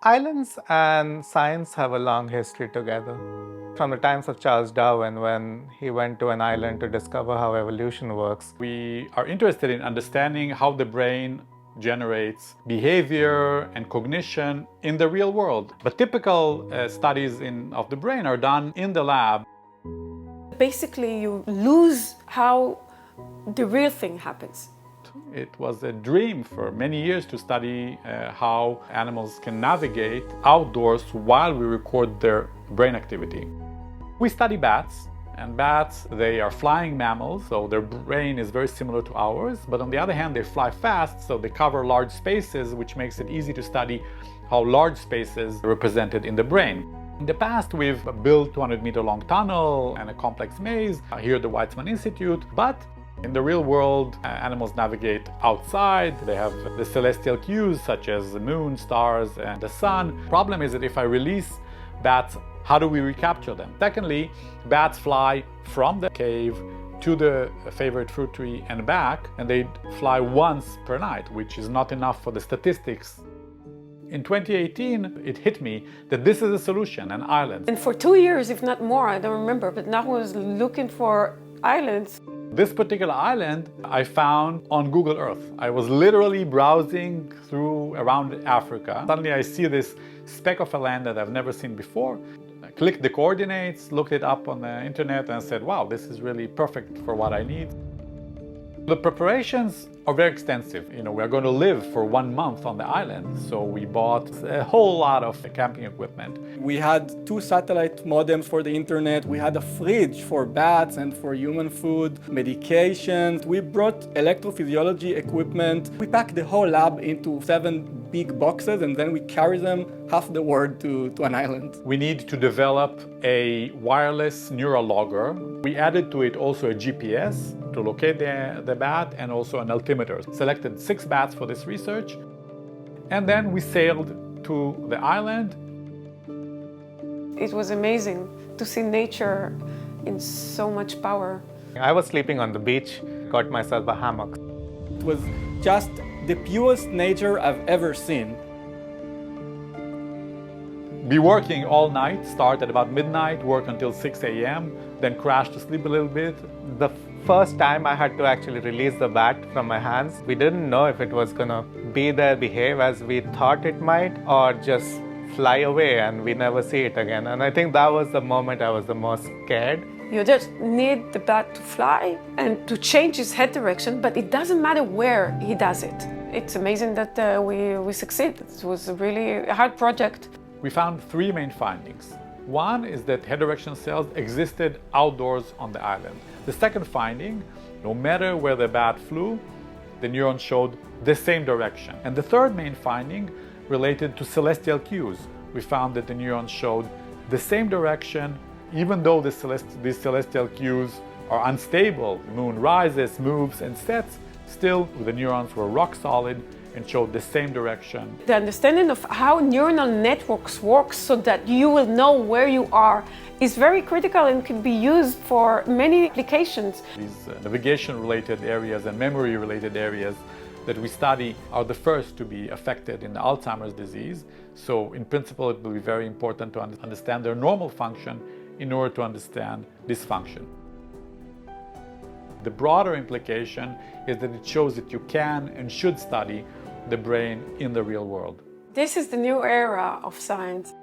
Islands and science have a long history together. From the times of Charles Darwin, when he went to an island to discover how evolution works. We are interested in understanding how the brain generates behavior and cognition in the real world. But typical studies of the brain are done in the lab. Basically, you lose how the real thing happens. It was a dream for many years to study how animals can navigate outdoors while we record their brain activity. We study bats, and bats, they are flying mammals, so their brain is very similar to ours, but on the other hand, they fly fast, so they cover large spaces, which makes it easy to study how large spaces are represented in the brain. In the past, we've built 200-meter-long tunnel and a complex maze here at the Weizmann Institute, but in the real world, animals navigate outside. They have the celestial cues such as the moon, stars, and the sun. The problem is that if I release bats, how do we recapture them? Secondly, bats fly from the cave to the favorite fruit tree and back, and they fly once per night, which is not enough for the statistics. In 2018, it hit me that this is a solution, an island. And for 2 years, if not more, I don't remember, but now I was looking for islands. This particular island I found on Google Earth. I was literally browsing around Africa. Suddenly I see this speck of a land that I've never seen before. I clicked the coordinates, looked it up on the internet and said, wow, this is really perfect for what I need. The preparations are very extensive. We're going to live for 1 month on the island, so we bought a whole lot of camping equipment. We had 2 satellite modems for the internet. We had a fridge for bats and for human food, medications. We brought electrophysiology equipment. We packed the whole lab into 7 big boxes, and then we carry them half the world to an island. We need to develop a wireless neural logger. We added to it also a GPS to locate the bat and also an altimeter. Selected 6 bats for this research, and then we sailed to the island. It was amazing to see nature in so much power. I was sleeping on the beach, got myself a hammock. It was just the purest nature I've ever seen. Be working all night, start at about midnight, work until 6 a.m., then crash to sleep a little bit. The first time I had to actually release the bat from my hands, we didn't know if it was gonna be there, behave as we thought it might, or just fly away and we never see it again. And I think that was the moment I was the most scared. You just need the bat to fly and to change his head direction, but it doesn't matter where he does it. It's amazing that we succeed. It was a really hard project. We found 3 main findings. One is that head direction cells existed outdoors on the island. The second finding, no matter where the bat flew, the neurons showed the same direction. And the third main finding related to celestial cues. We found that the neurons showed the same direction, even though these celestial cues are unstable. The moon rises, moves, and sets. Still, the neurons were rock solid and showed the same direction. The understanding of how neuronal networks work so that you will know where you are is very critical and can be used for many applications. These navigation-related areas and memory-related areas that we study are the first to be affected in Alzheimer's disease. So in principle, it will be very important to understand their normal function in order to understand dysfunction. The broader implication is that it shows that you can and should study the brain in the real world. This is the new era of science.